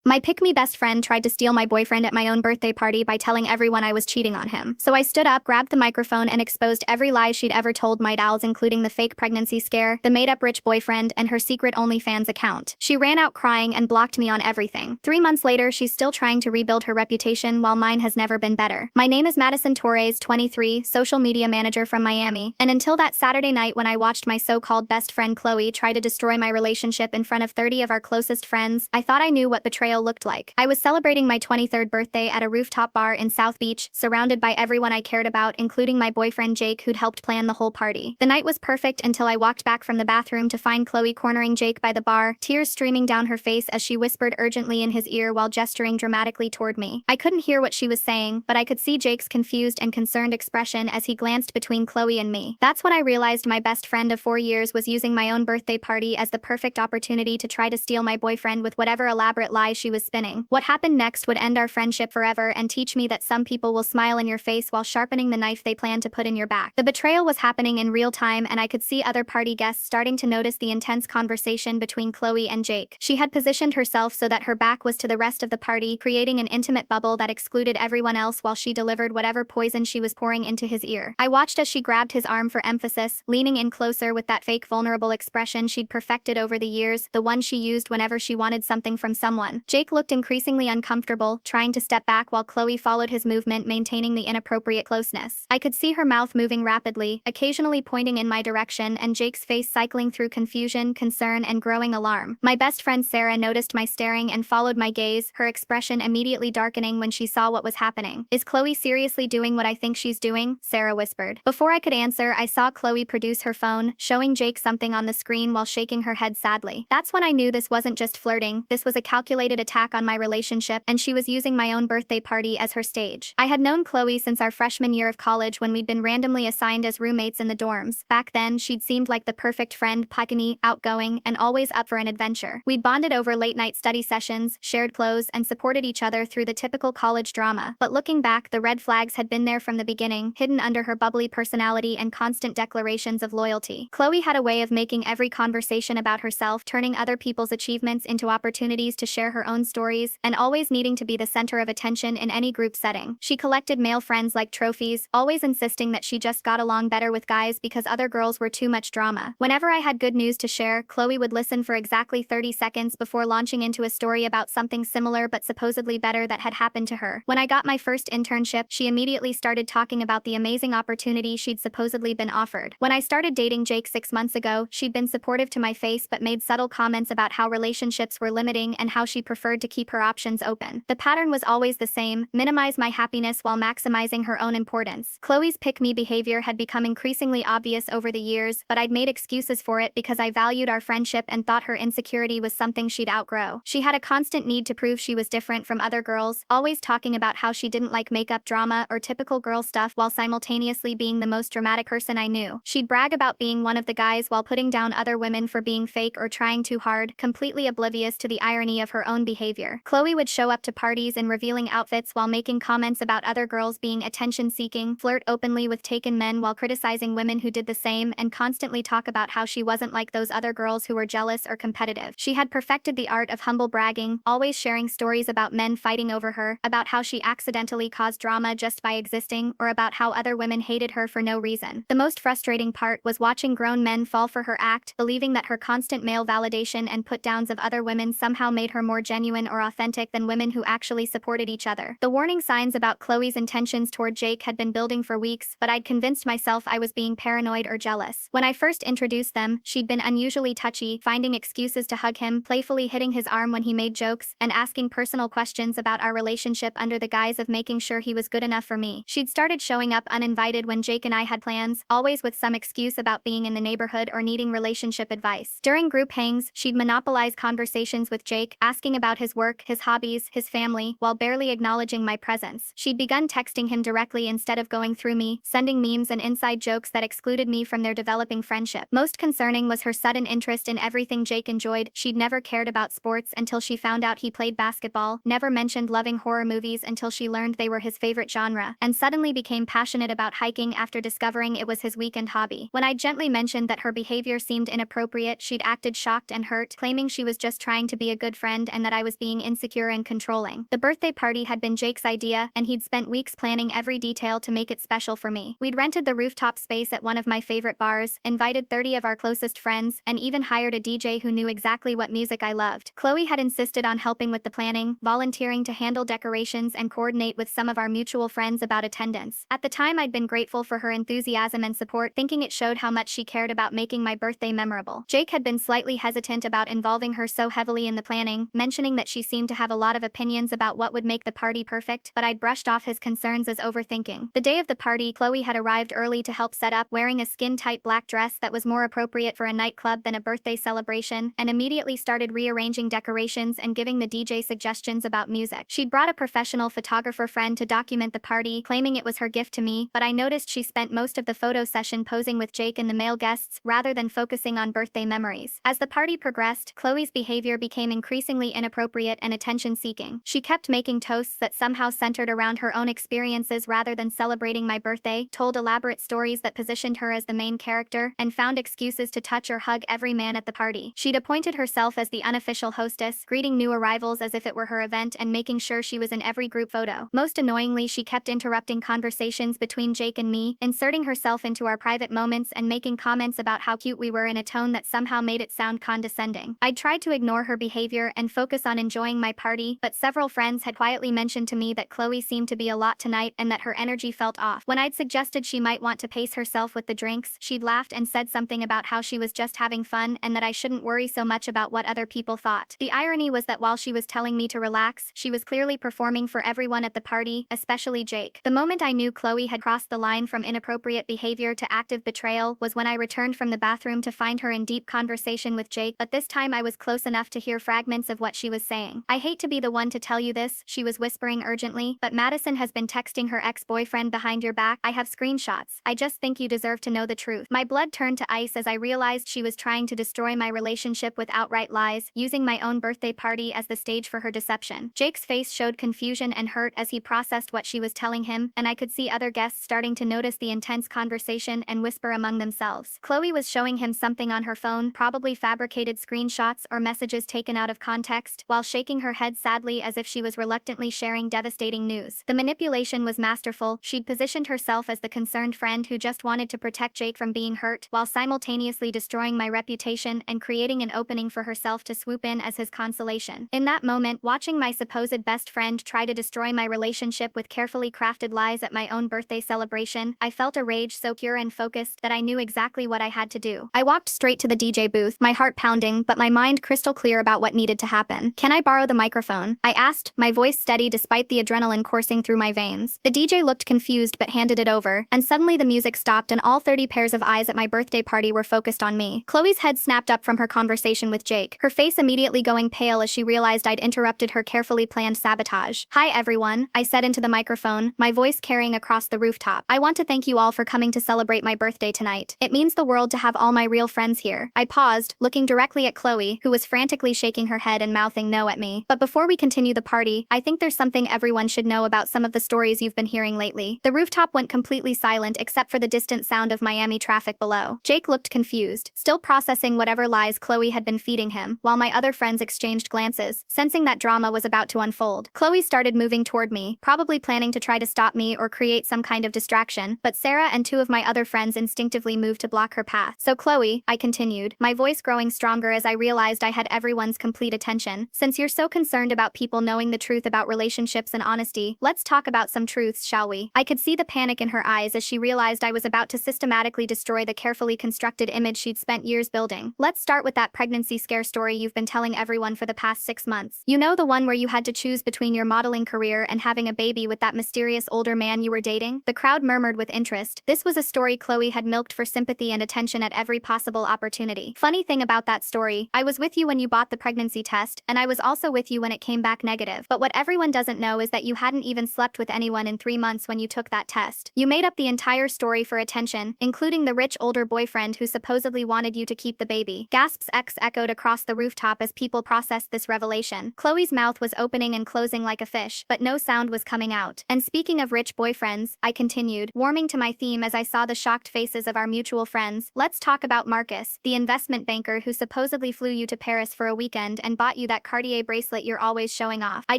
My pick-me best friend tried to steal my boyfriend at my own birthday party by telling everyone I was cheating on him. So I stood up, grabbed the microphone, and exposed every lie she'd ever told my dolls, including the fake pregnancy scare, the made-up rich boyfriend, and her secret OnlyFans account. She ran out crying and blocked me on everything. 3 months later, she's still trying to rebuild her reputation while mine has never been better. My name is Madison Torres, 23, social media manager from Miami. And until that Saturday night when I watched my so-called best friend Chloe try to destroy my relationship in front of 30 of our closest friends, I thought I knew what betrayal looked like. I was celebrating my 23rd birthday at a rooftop bar in South Beach, surrounded by everyone I cared about, including my boyfriend Jake, who'd helped plan the whole party. The night was perfect until I walked back from the bathroom to find Chloe cornering Jake by the bar, tears streaming down her face as she whispered urgently in his ear while gesturing dramatically toward me. I couldn't hear what she was saying, but I could see Jake's confused and concerned expression as he glanced between Chloe and me. That's when I realized my best friend of 4 years was using my own birthday party as the perfect opportunity to try to steal my boyfriend with whatever elaborate lie she was spinning. What happened next would end our friendship forever and teach me that some people will smile in your face while sharpening the knife they plan to put in your back. The betrayal was happening in real time, and I could see other party guests starting to notice the intense conversation between Chloe and Jake. She had positioned herself so that her back was to the rest of the party, creating an intimate bubble that excluded everyone else while she delivered whatever poison she was pouring into his ear. I watched as she grabbed his arm for emphasis, leaning in closer with that fake vulnerable expression she'd perfected over the years, the one she used whenever she wanted something from someone. Jake looked increasingly uncomfortable, trying to step back while Chloe followed his movement, maintaining the inappropriate closeness. I could see her mouth moving rapidly, occasionally pointing in my direction, and Jake's face cycling through confusion, concern, and growing alarm. My best friend Sarah noticed my staring and followed my gaze, her expression immediately darkening when she saw what was happening. "Is Chloe seriously doing what I think she's doing?" Sarah whispered. Before I could answer, I saw Chloe produce her phone, showing Jake something on the screen while shaking her head sadly. That's when I knew this wasn't just flirting, this was a calculated attack on my relationship, and she was using my own birthday party as her stage. I had known Chloe since our freshman year of college when we'd been randomly assigned as roommates in the dorms. Back then, she'd seemed like the perfect friend, puckany, outgoing, and always up for an adventure. We'd bonded over late-night study sessions, shared clothes, and supported each other through the typical college drama. But looking back, the red flags had been there from the beginning, hidden under her bubbly personality and constant declarations of loyalty. Chloe had a way of making every conversation about herself, turning other people's achievements into opportunities to share her own stories, and always needing to be the center of attention in any group setting. She collected male friends like trophies, always insisting that she just got along better with guys because other girls were too much drama. Whenever I had good news to share, Chloe would listen for exactly 30 seconds before launching into a story about something similar but supposedly better that had happened to her. When I got my first internship, she immediately started talking about the amazing opportunity she'd supposedly been offered. When I started dating Jake 6 months ago, she'd been supportive to my face but made subtle comments about how relationships were limiting and how she preferred to keep her options open. The pattern was always the same: minimize my happiness while maximizing her own importance. Chloe's pick-me behavior had become increasingly obvious over the years, but I'd made excuses for it because I valued our friendship and thought her insecurity was something she'd outgrow. She had a constant need to prove she was different from other girls, always talking about how she didn't like makeup drama or typical girl stuff while simultaneously being the most dramatic person I knew. She'd brag about being one of the guys while putting down other women for being fake or trying too hard, completely oblivious to the irony of her own behavior. Chloe would show up to parties in revealing outfits while making comments about other girls being attention-seeking, flirt openly with taken men while criticizing women who did the same, and constantly talk about how she wasn't like those other girls who were jealous or competitive. She had perfected the art of humble bragging, always sharing stories about men fighting over her, about how she accidentally caused drama just by existing, or about how other women hated her for no reason. The most frustrating part was watching grown men fall for her act, believing that her constant male validation and put-downs of other women somehow made her more genuine or authentic than women who actually supported each other. The warning signs about Chloe's intentions toward Jake had been building for weeks, but I'd convinced myself I was being paranoid or jealous. When I first introduced them, she'd been unusually touchy, finding excuses to hug him, playfully hitting his arm when he made jokes, and asking personal questions about our relationship under the guise of making sure he was good enough for me. She'd started showing up uninvited when Jake and I had plans, always with some excuse about being in the neighborhood or needing relationship advice. During group hangs, she'd monopolize conversations with Jake, asking about his work, his hobbies, his family, while barely acknowledging my presence. She'd begun texting him directly instead of going through me, sending memes and inside jokes that excluded me from their developing friendship. Most concerning was her sudden interest in everything Jake enjoyed. She'd never cared about sports until she found out he played basketball, never mentioned loving horror movies until she learned they were his favorite genre, and suddenly became passionate about hiking after discovering it was his weekend hobby. When I gently mentioned that her behavior seemed inappropriate, she'd acted shocked and hurt, claiming she was just trying to be a good friend and that that I was being insecure and controlling. The birthday party had been Jake's idea, and he'd spent weeks planning every detail to make it special for me. We'd rented the rooftop space at one of my favorite bars, invited 30 of our closest friends, and even hired a DJ who knew exactly what music I loved. Chloe had insisted on helping with the planning, volunteering to handle decorations and coordinate with some of our mutual friends about attendance. At the time, I'd been grateful for her enthusiasm and support, thinking it showed how much she cared about making my birthday memorable. Jake had been slightly hesitant about involving her so heavily in the planning, mentioning that she seemed to have a lot of opinions about what would make the party perfect, but I'd brushed off his concerns as overthinking. The day of the party, Chloe had arrived early to help set up, wearing a skin-tight black dress that was more appropriate for a nightclub than a birthday celebration, and immediately started rearranging decorations and giving the DJ suggestions about music. She'd brought a professional photographer friend to document the party, claiming it was her gift to me, but I noticed she spent most of the photo session posing with Jake and the male guests, rather than focusing on birthday memories. As the party progressed, Chloe's behavior became increasingly inappropriate and attention-seeking. She kept making toasts that somehow centered around her own experiences rather than celebrating my birthday, told elaborate stories that positioned her as the main character, and found excuses to touch or hug every man at the party. She'd appointed herself as the unofficial hostess, greeting new arrivals as if it were her event and making sure she was in every group photo. Most annoyingly, she kept interrupting conversations between Jake and me, inserting herself into our private moments and making comments about how cute we were in a tone that somehow made it sound condescending. I tried to ignore her behavior and focus on enjoying my party, but several friends had quietly mentioned to me that Chloe seemed to be a lot tonight and that her energy felt off. When I'd suggested she might want to pace herself with the drinks, she'd laughed and said something about how she was just having fun and that I shouldn't worry so much about what other people thought. The irony was that while she was telling me to relax, she was clearly performing for everyone at the party, especially Jake. The moment I knew Chloe had crossed the line from inappropriate behavior to active betrayal was when I returned from the bathroom to find her in deep conversation with Jake, but this time I was close enough to hear fragments of what she was saying. "I hate to be the one to tell you this," she was whispering urgently, "but Madison has been texting her ex-boyfriend behind your back. I have screenshots. I just think you deserve to know the truth." My blood turned to ice as I realized she was trying to destroy my relationship with outright lies, using my own birthday party as the stage for her deception. Jake's face showed confusion and hurt as he processed what she was telling him, and I could see other guests starting to notice the intense conversation and whisper among themselves. Chloe was showing him something on her phone, probably fabricated screenshots or messages taken out of context, while shaking her head sadly as if she was reluctantly sharing devastating news. The manipulation was masterful. She'd positioned herself as the concerned friend who just wanted to protect Jake from being hurt, while simultaneously destroying my reputation and creating an opening for herself to swoop in as his consolation. In that moment, watching my supposed best friend try to destroy my relationship with carefully crafted lies at my own birthday celebration, I felt a rage so pure and focused that I knew exactly what I had to do. I walked straight to the DJ booth, my heart pounding, but my mind crystal clear about what needed to happen. "Can I borrow the microphone?" I asked, my voice steady despite the adrenaline coursing through my veins. The DJ looked confused but handed it over, and suddenly the music stopped and all 30 pairs of eyes at my birthday party were focused on me. Chloe's head snapped up from her conversation with Jake, her face immediately going pale as she realized I'd interrupted her carefully planned sabotage. "Hi everyone," I said into the microphone, my voice carrying across the rooftop. "I want to thank you all for coming to celebrate my birthday tonight. It means the world to have all my real friends here." I paused, looking directly at Chloe, who was frantically shaking her head and mouthing no at me. "But before we continue the party, I think there's something everyone should know about some of the stories you've been hearing lately." The rooftop went completely silent except for the distant sound of Miami traffic below. Jake looked confused, still processing whatever lies Chloe had been feeding him, while my other friends exchanged glances, sensing that drama was about to unfold. Chloe started moving toward me, probably planning to try to stop me or create some kind of distraction, but Sarah and two of my other friends instinctively moved to block her path. "So Chloe," I continued, my voice growing stronger as I realized I had everyone's complete attention, "since you're so concerned about people knowing the truth about relationships and honesty, let's talk about some truths, shall we?" I could see the panic in her eyes as she realized I was about to systematically destroy the carefully constructed image she'd spent years building. "Let's start with that pregnancy scare story you've been telling everyone for the past 6 months. You know, the one where you had to choose between your modeling career and having a baby with that mysterious older man you were dating?" The crowd murmured with interest. This was a story Chloe had milked for sympathy and attention at every possible opportunity. "Funny thing about that story, I was with you when you bought the pregnancy test, and I was also with you when it came back negative. But what everyone doesn't know is that you hadn't even slept with anyone in 3 months when you took that test. You made up the entire story for attention, including the rich older boyfriend who supposedly wanted you to keep the baby." Gasps echoed across the rooftop as people processed this revelation. Chloe's mouth was opening and closing like a fish, but no sound was coming out. "And speaking of rich boyfriends," I continued, warming to my theme as I saw the shocked faces of our mutual friends, "let's talk about Marcus, the investment banker who supposedly flew you to Paris for a weekend and bought you that that Cartier bracelet you're always showing off." I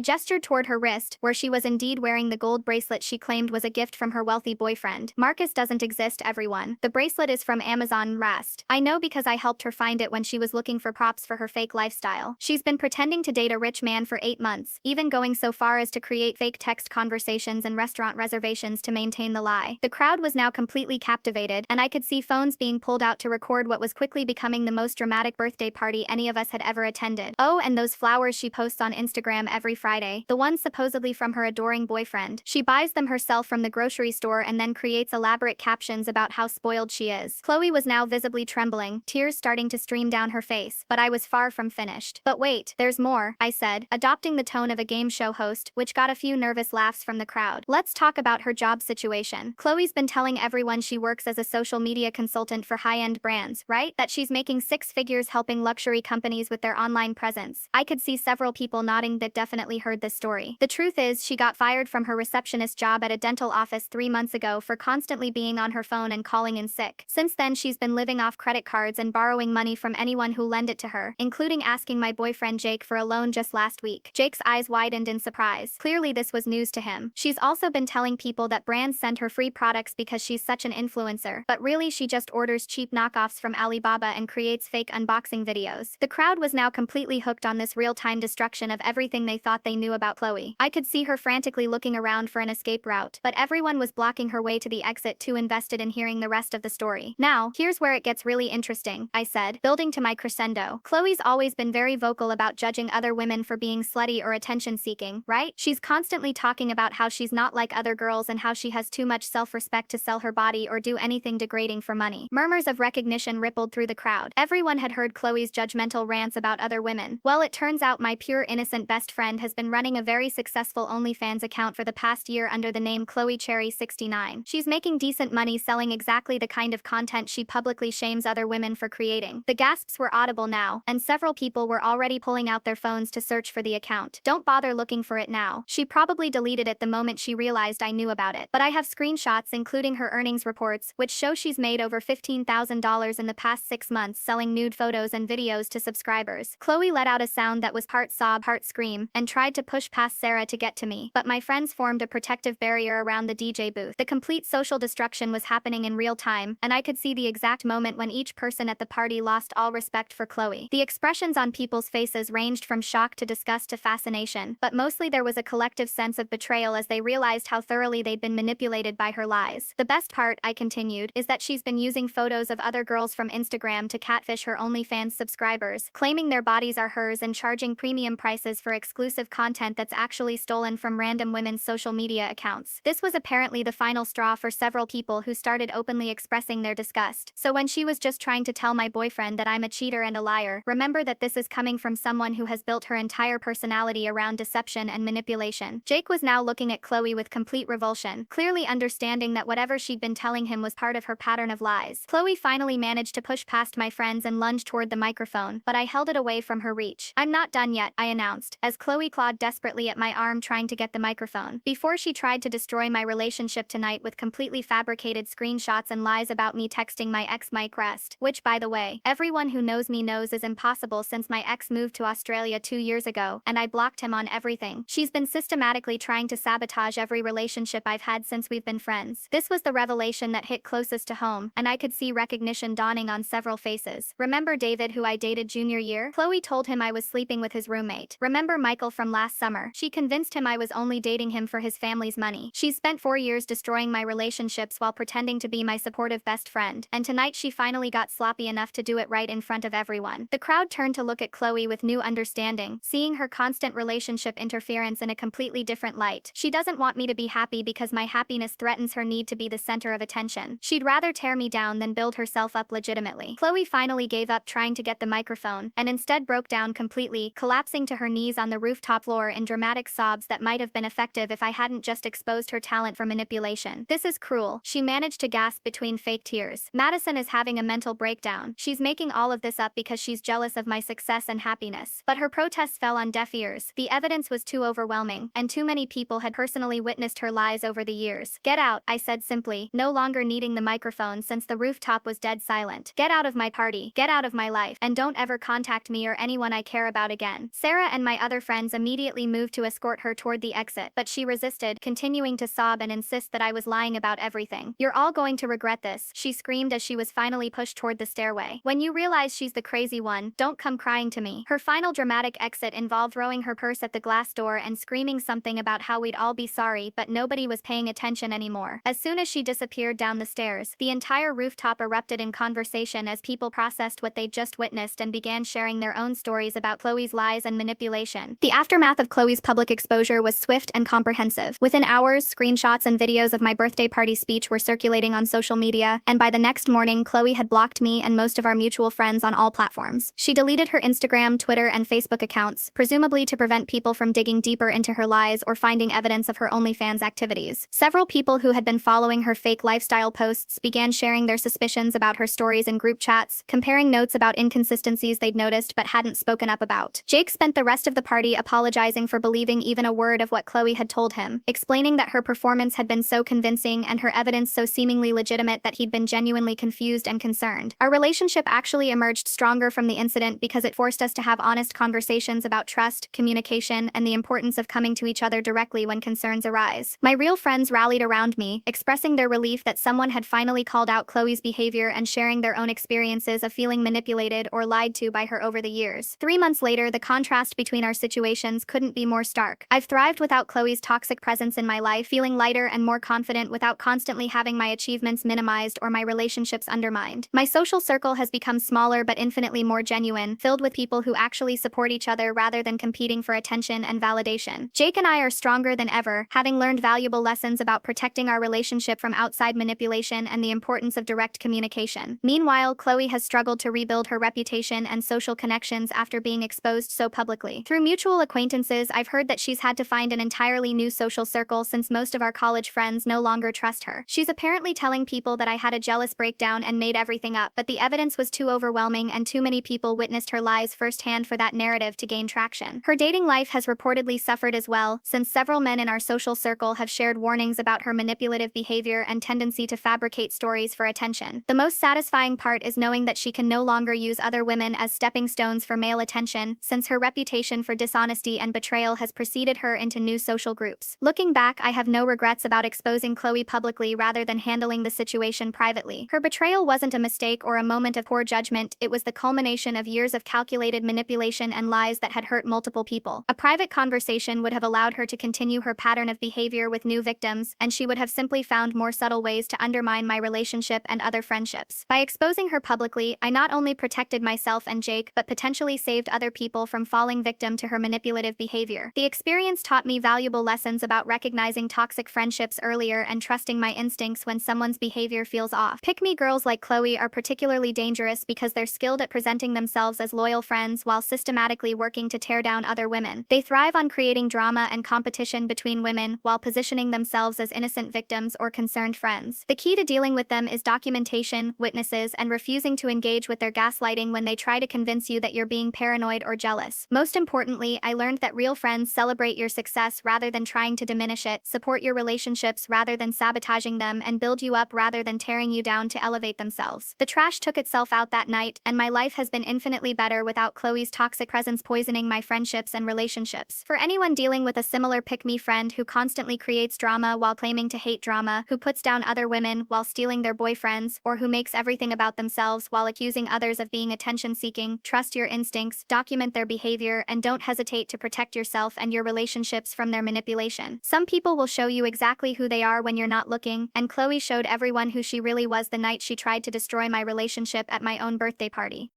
gestured toward her wrist, where she was indeed wearing the gold bracelet she claimed was a gift from her wealthy boyfriend. "Marcus doesn't exist, everyone. The bracelet is from Amazon Rest. I know because I helped her find it when she was looking for props for her fake lifestyle. She's been pretending to date a rich man for 8 months, even going so far as to create fake text conversations and restaurant reservations to maintain the lie." The crowd was now completely captivated, and I could see phones being pulled out to record what was quickly becoming the most dramatic birthday party any of us had ever attended. Oh, and those flowers she posts on Instagram every Friday, the ones supposedly from her adoring boyfriend. She buys them herself from the grocery store and then creates elaborate captions about how spoiled she is. Chloe was now visibly trembling, tears starting to stream down her face, but I was far from finished. "But wait, there's more," I said, adopting the tone of a game show host, which got a few nervous laughs from the crowd. "Let's talk about her job situation. Chloe's been telling everyone she works as a social media consultant for high-end brands, right? That she's making 6 figures helping luxury companies with their online presence." I could see several people nodding that definitely heard this story. "The truth is, she got fired from her receptionist job at a dental office 3 months ago for constantly being on her phone and calling in sick. Since then, she's been living off credit cards and borrowing money from anyone who lend it to her, including asking my boyfriend Jake for a loan just last week." Jake's eyes widened in surprise. Clearly this was news to him. "She's also been telling people that brands send her free products because she's such an influencer, but really she just orders cheap knockoffs from Alibaba and creates fake unboxing videos." The crowd was now completely hooked on this real-time destruction of everything they thought they knew about Chloe. I could see her frantically looking around for an escape route, but everyone was blocking her way to the exit, too invested in hearing the rest of the story. "Now, here's where it gets really interesting," I said, building to my crescendo. "Chloe's always been very vocal about judging other women for being slutty or attention-seeking, right? She's constantly talking about how she's not like other girls and how she has too much self-respect to sell her body or do anything degrading for money." Murmurs of recognition rippled through the crowd. Everyone had heard Chloe's judgmental rants about other women. Well, it turns out my pure innocent best friend has been running a very successful OnlyFans account for the past year under the name Chloe Cherry 69. She's making decent money selling exactly the kind of content she publicly shames other women for creating. The gasps were audible now, and several people were already pulling out their phones to search for the account. "Don't bother looking for it now. She probably deleted it the moment she realized I knew about it. But I have screenshots including her earnings reports, which show she's made over $15,000 in the past 6 months selling nude photos and videos to subscribers." Chloe let out a sound that was part sob, part scream, and tried to push past Sarah to get to me, but my friends formed a protective barrier around the DJ booth. The complete social destruction was happening in real time, and I could see the exact moment when each person at the party lost all respect for Chloe. The expressions on people's faces ranged from shock to disgust to fascination, but mostly there was a collective sense of betrayal as they realized how thoroughly they'd been manipulated by her lies. "The best part," I continued, "is that she's been using photos of other girls from Instagram to catfish her OnlyFans subscribers, claiming their bodies are hers and charging premium prices for exclusive content that's actually stolen from random women's social media accounts." This was apparently the final straw for several people who started openly expressing their disgust. "So when she was just trying to tell my boyfriend that I'm a cheater and a liar, remember that this is coming from someone who has built her entire personality around deception and manipulation." Jake was now looking at Chloe with complete revulsion, clearly understanding that whatever she'd been telling him was part of her pattern of lies. Chloe finally managed to push past my friends and lunge toward the microphone, but I held it away from her reach. "I'm not done yet," I announced, as Chloe clawed desperately at my arm trying to get the microphone. "Before she tried to destroy my relationship tonight with completely fabricated screenshots and lies about me texting my ex Mike Rest, which, by the way, everyone who knows me knows is impossible since my ex moved to Australia 2 years ago, and I blocked him on everything. She's been systematically trying to sabotage every relationship I've had since we've been friends." This was the revelation that hit closest to home, and I could see recognition dawning on several faces. "Remember David, who I dated junior year?" Chloe told him I was sleeping with his roommate. "Remember Michael from last summer?" She convinced him I was only dating him for his family's money. She's spent 4 years destroying my relationships while pretending to be my supportive best friend, and tonight she finally got sloppy enough to do it right in front of everyone. The crowd turned to look at Chloe with new understanding, seeing her constant relationship interference in a completely different light. "She doesn't want me to be happy because my happiness threatens her need to be the center of attention. She'd rather tear me down than build herself up legitimately." Chloe finally gave up trying to get the microphone, and instead broke down completely, collapsing to her knees on the rooftop floor in dramatic sobs that might have been effective if I hadn't just exposed her talent for manipulation. "This is cruel," she managed to gasp between fake tears. "Madison is having a mental breakdown. She's making all of this up because she's jealous of my success and happiness." But her protests fell on deaf ears. The evidence was too overwhelming, and too many people had personally witnessed her lies over the years. "Get out," I said simply, no longer needing the microphone since the rooftop was dead silent. "Get out of my party, get out of my life, and don't ever contact me or anyone I care about again. Sarah and my other friends immediately moved to escort her toward the exit, but she resisted, continuing to sob and insist that I was lying about everything. "You're all going to regret this," she screamed as she was finally pushed toward the stairway. "When you realize she's the crazy one, don't come crying to me." Her final dramatic exit involved throwing her purse at the glass door and screaming something about how we'd all be sorry, but nobody was paying attention anymore. As soon as she disappeared down the stairs, the entire rooftop erupted in conversation as people processed what they'd just witnessed and began sharing their own stories about Chloe's lies and manipulation. The aftermath of Chloe's public exposure was swift and comprehensive. Within hours, screenshots and videos of my birthday party speech were circulating on social media, and by the next morning, Chloe had blocked me and most of our mutual friends on all platforms. She deleted her Instagram, Twitter, and Facebook accounts, presumably to prevent people from digging deeper into her lies or finding evidence of her OnlyFans activities. Several people who had been following her fake lifestyle posts began sharing their suspicions about her stories in group chats, comparing notes about inconsistencies they'd noticed but hadn't spoken up about. Jake spent the rest of the party apologizing for believing even a word of what Chloe had told him, explaining that her performance had been so convincing and her evidence so seemingly legitimate that he'd been genuinely confused and concerned. Our relationship actually emerged stronger from the incident because it forced us to have honest conversations about trust, communication, and the importance of coming to each other directly when concerns arise. My real friends rallied around me, expressing their relief that someone had finally called out Chloe's behavior and sharing their own experiences of feeling manipulated or lied to by her over the years. 3 months later, the contrast between our situations couldn't be more stark. I've thrived without Chloe's toxic presence in my life, feeling lighter and more confident without constantly having my achievements minimized or my relationships undermined. My social circle has become smaller but infinitely more genuine, filled with people who actually support each other rather than competing for attention and validation. Jake and I are stronger than ever, having learned valuable lessons about protecting our relationship from outside manipulation and the importance of direct communication. Meanwhile, Chloe has struggled to rebuild her reputation and social connections after being exposed so publicly. Through mutual acquaintances, I've heard that she's had to find an entirely new social circle since most of our college friends no longer trust her. She's apparently telling people that I had a jealous breakdown and made everything up, but the evidence was too overwhelming and too many people witnessed her lies firsthand for that narrative to gain traction. Her dating life has reportedly suffered as well, since several men in our social circle have shared warnings about her manipulative behavior and tendency to fabricate stories for attention. The most satisfying part is knowing that she can no longer use other women as stepping stones for male attention, since her reputation for dishonesty and betrayal has preceded her into new social groups. Looking back, I have no regrets about exposing Chloe publicly rather than handling the situation privately. Her betrayal wasn't a mistake or a moment of poor judgment, it was the culmination of years of calculated manipulation and lies that had hurt multiple people. A private conversation would have allowed her to continue her pattern of behavior with new victims, and she would have simply found more subtle ways to undermine my relationship and other friendships. By exposing her publicly, I not only protected myself and Jake, but potentially saved other people from falling victim to her manipulative behavior. The experience taught me valuable lessons about recognizing toxic friendships earlier and trusting my instincts when someone's behavior feels off. Pick-me girls like Chloe are particularly dangerous because they're skilled at presenting themselves as loyal friends while systematically working to tear down other women. They thrive on creating drama and competition between women while positioning themselves as innocent victims or concerned friends. The key to dealing with them is documentation, witnesses, and refusing to engage with their gaslighting when they try to convince you that you're being paranoid or jealous. Most importantly, I learned that real friends celebrate your success rather than trying to diminish it, support your relationships rather than sabotaging them, and build you up rather than tearing you down to elevate themselves. The trash took itself out that night, and my life has been infinitely better without Chloe's toxic presence poisoning my friendships and relationships. For anyone dealing with a similar pick-me friend who constantly creates drama while claiming to hate drama, who puts down other women while stealing their boyfriends, or who makes everything about themselves while accusing others of being attention-seeking, trust your instincts, document their behavior, and don't hesitate to protect yourself and your relationships from their manipulation. Some people will show you exactly who they are when you're not looking, and Chloe showed everyone who she really was the night she tried to destroy my relationship at my own birthday party.